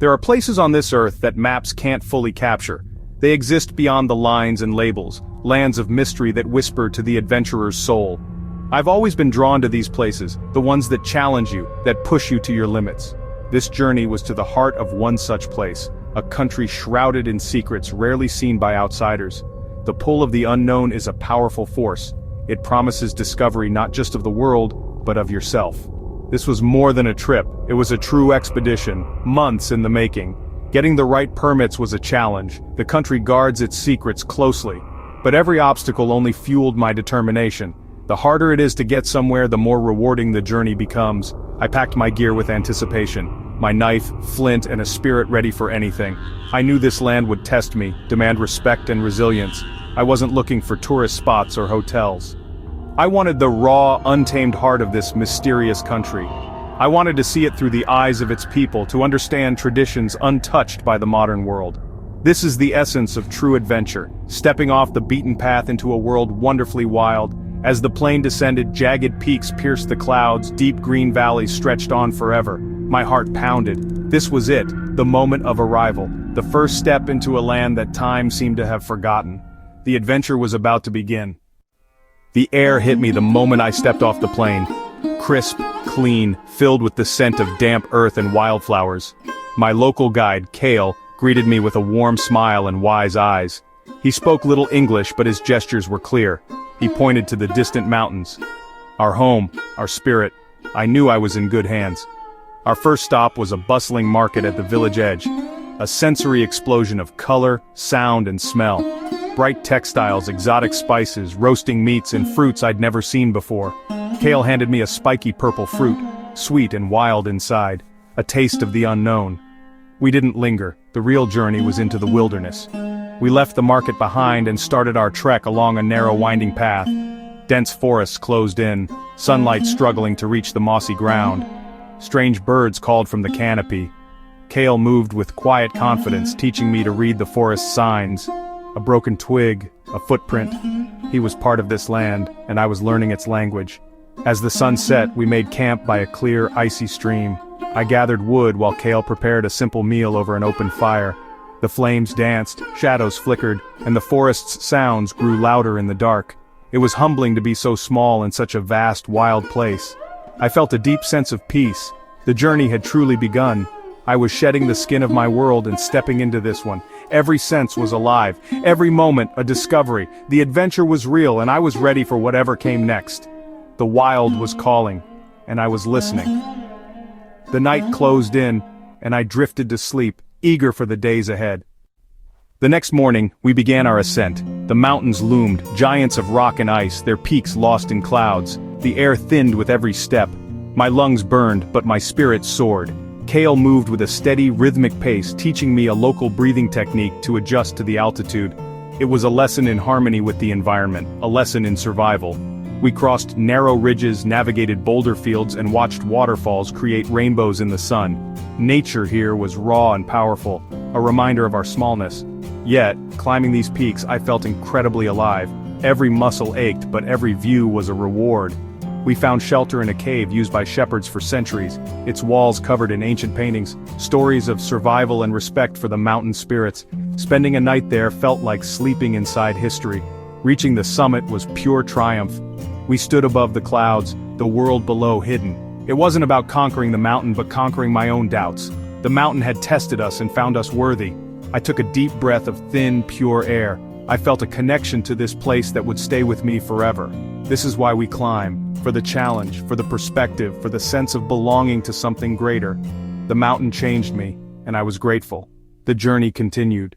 There are places on this earth that maps can't fully capture. They exist beyond the lines and labels, lands of mystery that whisper to the adventurer's soul. I've always been drawn to these places, the ones that challenge you, that push you to your limits. This journey was to the heart of one such place, a country shrouded in secrets rarely seen by outsiders. The pull of the unknown is a powerful force. It promises discovery not just of the world, but of yourself. This was more than a trip, it was a true expedition, months in the making. Getting the right permits was a challenge, the country guards its secrets closely. But every obstacle only fueled my determination. The harder it is to get somewhere, the more rewarding the journey becomes. I packed my gear with anticipation. My knife, flint, and a spirit ready for anything. I knew this land would test me, demand respect and resilience. I wasn't looking for tourist spots or hotels. I wanted the raw, untamed heart of this mysterious country. I wanted to see it through the eyes of its people, to understand traditions untouched by the modern world. This is the essence of true adventure, stepping off the beaten path into a world wonderfully wild. As the plane descended, jagged peaks pierced the clouds, deep green valleys stretched on forever. My heart pounded. This was it, the moment of arrival, the first step into a land that time seemed to have forgotten. The adventure was about to begin. The air hit me the moment I stepped off the plane. Crisp, clean, filled with the scent of damp earth and wildflowers. My local guide, Cale, greeted me with a warm smile and wise eyes. He spoke little English, but his gestures were clear. He pointed to the distant mountains. Our home, our spirit. I knew I was in good hands. Our first stop was a bustling market at the village edge. A sensory explosion of color, sound, and smell. Bright textiles, exotic spices, roasting meats, and fruits I'd never seen before. Cale handed me a spiky purple fruit, sweet and wild inside, a taste of the unknown. We didn't linger, the real journey was into the wilderness. We left the market behind and started our trek along a narrow winding path. Dense forests closed in, sunlight struggling to reach the mossy ground. Strange birds called from the canopy. Cale moved with quiet confidence, teaching me to read the forest signs. A broken twig, a footprint. He was part of this land, and I was learning its language. As the sun set, we made camp by a clear, icy stream. I gathered wood while Cale prepared a simple meal over an open fire. The flames danced, shadows flickered, and the forest's sounds grew louder in the dark. It was humbling to be so small in such a vast, wild place. I felt a deep sense of peace. The journey had truly begun. I was shedding the skin of my world and stepping into this one. Every sense was alive, every moment a discovery. The adventure was real, and I was ready for whatever came next. The wild was calling, and I was listening. The night closed in, and I drifted to sleep, eager for the days ahead. The next morning, we began our ascent. The mountains loomed, giants of rock and ice, their peaks lost in clouds. The air thinned with every step. My lungs burned, but my spirit soared. Cale moved with a steady, rhythmic pace, teaching me a local breathing technique to adjust to the altitude. It was a lesson in harmony with the environment, a lesson in survival. We crossed narrow ridges, navigated boulder fields, and watched waterfalls create rainbows in the sun. Nature here was raw and powerful, a reminder of our smallness. Yet, climbing these peaks, I felt incredibly alive. Every muscle ached, but every view was a reward. We found shelter in a cave used by shepherds for centuries, its walls covered in ancient paintings, stories of survival and respect for the mountain spirits. Spending a night there felt like sleeping inside history. Reaching the summit was pure triumph. We stood above the clouds, the world below hidden. It wasn't about conquering the mountain, but conquering my own doubts. The mountain had tested us and found us worthy. I took a deep breath of thin, pure air. I felt a connection to this place that would stay with me forever. This is why we climb. For the challenge, for the perspective, for the sense of belonging to something greater. The mountain changed me, and I was grateful. The journey continued.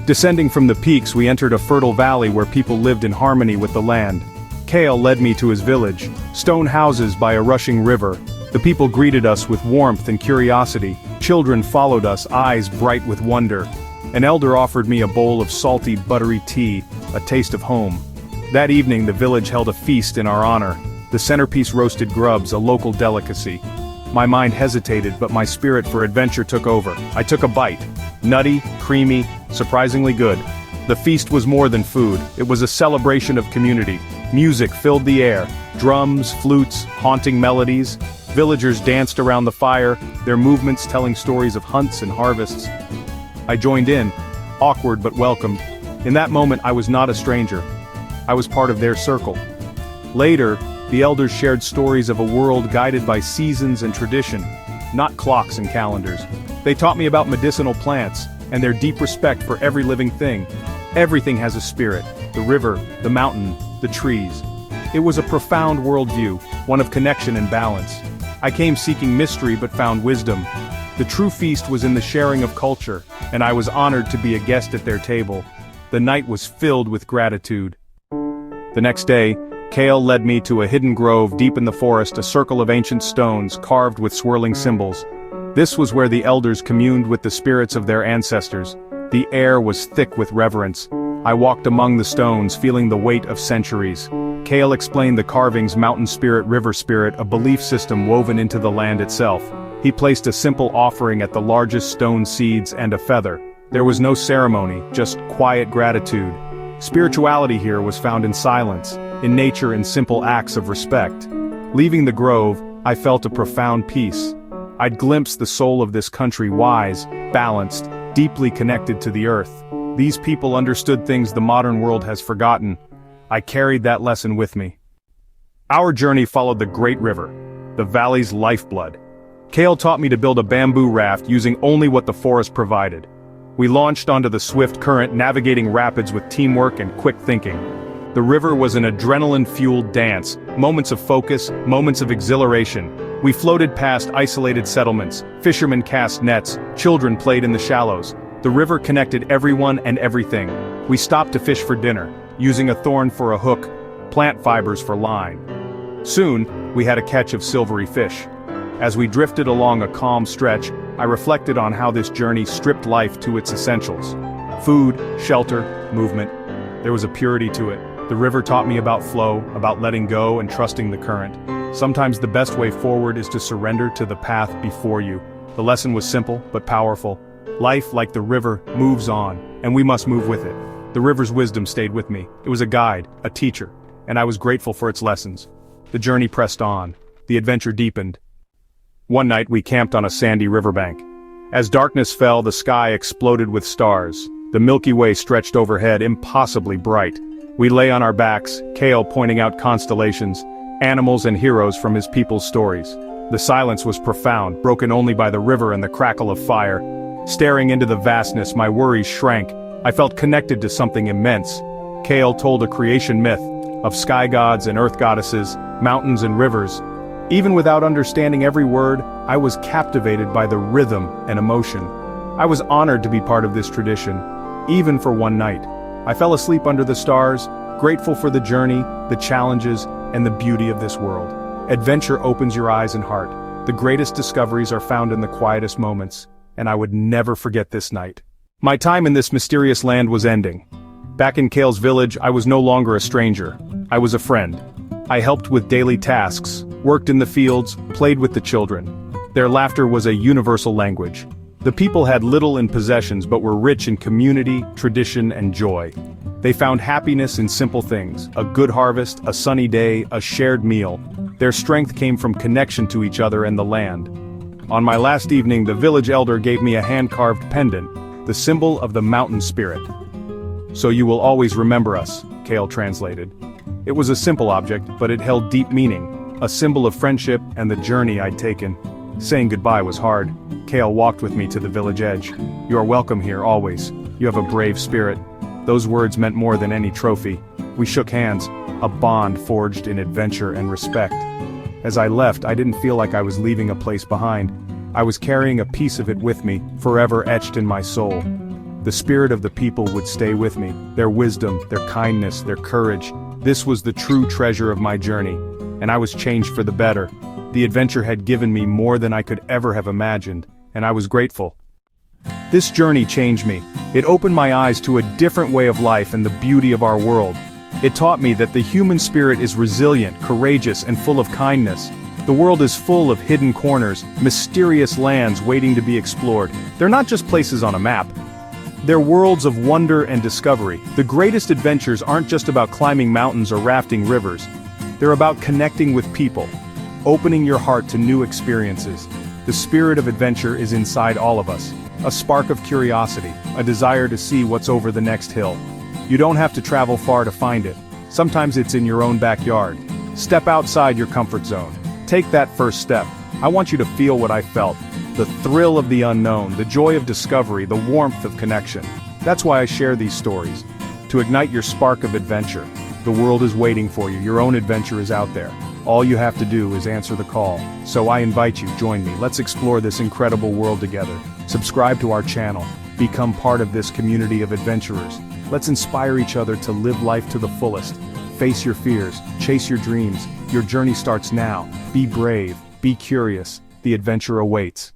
Descending from the peaks, we entered a fertile valley where people lived in harmony with the land. Cale led me to his village, stone houses by a rushing river. The people greeted us with warmth and curiosity. Children followed us, eyes bright with wonder. An elder offered me a bowl of salty, buttery tea, a taste of home. That evening, the village held a feast in our honor. The centerpiece roasted grubs, a local delicacy. My mind hesitated, but my spirit for adventure took over. I took a bite. Nutty, creamy, surprisingly good. The feast was more than food. It was a celebration of community. Music filled the air. Drums, flutes, haunting melodies. Villagers danced around the fire, their movements telling stories of hunts and harvests. I joined in, awkward but welcomed. In that moment I was not a stranger. I was part of their circle. Later, the elders shared stories of a world guided by seasons and tradition, not clocks and calendars. They taught me about medicinal plants, and their deep respect for every living thing. Everything has a spirit, the river, the mountain, the trees. It was a profound worldview, one of connection and balance. I came seeking mystery but found wisdom. The true feast was in the sharing of culture, and I was honored to be a guest at their table. The night was filled with gratitude. The next day, Kale led me to a hidden grove deep in the forest, a circle of ancient stones carved with swirling symbols. This was where the elders communed with the spirits of their ancestors. The air was thick with reverence. I walked among the stones, feeling the weight of centuries. Kale explained the carvings: mountain spirit, river spirit, a belief system woven into the land itself. He placed a simple offering at the largest stone, seeds and a feather. There was no ceremony, just quiet gratitude. Spirituality here was found in silence, in nature, in simple acts of respect. Leaving the grove, I felt a profound peace. I'd glimpsed the soul of this country, wise, balanced, deeply connected to the earth. These people understood things the modern world has forgotten. I carried that lesson with me. Our journey followed the great river, the valley's lifeblood. Kale taught me to build a bamboo raft using only what the forest provided. We launched onto the swift current, navigating rapids with teamwork and quick thinking. The river was an adrenaline-fueled dance, moments of focus, moments of exhilaration. We floated past isolated settlements, fishermen cast nets, children played in the shallows. The river connected everyone and everything. We stopped to fish for dinner, using a thorn for a hook, plant fibers for line. Soon, we had a catch of silvery fish. As we drifted along a calm stretch, I reflected on how this journey stripped life to its essentials. Food, shelter, movement. There was a purity to it. The river taught me about flow, about letting go and trusting the current. Sometimes the best way forward is to surrender to the path before you. The lesson was simple, but powerful. Life, like the river, moves on, and we must move with it. The river's wisdom stayed with me. It was a guide, a teacher, and I was grateful for its lessons. The journey pressed on. The adventure deepened. One night we camped on a sandy riverbank. As darkness fell, the sky exploded with stars. The Milky Way stretched overhead, impossibly bright. We lay on our backs, Kale pointing out constellations, animals and heroes from his people's stories. The silence was profound, broken only by the river and the crackle of fire. Staring into the vastness, my worries shrank. I felt connected to something immense. Kale told a creation myth of sky gods and earth goddesses, mountains and rivers. Even without understanding every word, I was captivated by the rhythm and emotion. I was honored to be part of this tradition, even for one night. I fell asleep under the stars, grateful for the journey, the challenges, and the beauty of this world. Adventure opens your eyes and heart. The greatest discoveries are found in the quietest moments, and I would never forget this night. My time in this mysterious land was ending. Back in Kale's village, I was no longer a stranger. I was a friend. I helped with daily tasks, worked in the fields, played with the children. Their laughter was a universal language. The people had little in possessions but were rich in community, tradition, and joy. They found happiness in simple things: a good harvest, a sunny day, a shared meal. Their strength came from connection to each other and the land. On my last evening, the village elder gave me a hand-carved pendant, the symbol of the mountain spirit. "So you will always remember us," Kale translated. It was a simple object, but it held deep meaning, a symbol of friendship and the journey I'd taken. Saying goodbye was hard. Kale walked with me to the village edge. "You are welcome here, always. You have a brave spirit." Those words meant more than any trophy. We shook hands, a bond forged in adventure and respect. As I left, I didn't feel like I was leaving a place behind. I was carrying a piece of it with me, forever etched in my soul. The spirit of the people would stay with me, their wisdom, their kindness, their courage. This was the true treasure of my journey, and I was changed for the better. The adventure had given me more than I could ever have imagined, and I was grateful. This journey changed me. It opened my eyes to a different way of life and the beauty of our world. It taught me that the human spirit is resilient, courageous, and full of kindness. The world is full of hidden corners, mysterious lands waiting to be explored. They're not just places on a map. They're worlds of wonder and discovery. The greatest adventures aren't just about climbing mountains or rafting rivers. They're about connecting with people, opening your heart to new experiences. The spirit of adventure is inside all of us. A spark of curiosity, a desire to see what's over the next hill. You don't have to travel far to find it. Sometimes it's in your own backyard. Step outside your comfort zone. Take that first step. I want you to feel what I felt. The thrill of the unknown, the joy of discovery, the warmth of connection. That's why I share these stories. To ignite your spark of adventure. The world is waiting for you. Your own adventure is out there. All you have to do is answer the call. So I invite you, join me. Let's explore this incredible world together. Subscribe to our channel. Become part of this community of adventurers. Let's inspire each other to live life to the fullest. Face your fears, chase your dreams. Your journey starts now. Be brave, be curious. The adventure awaits.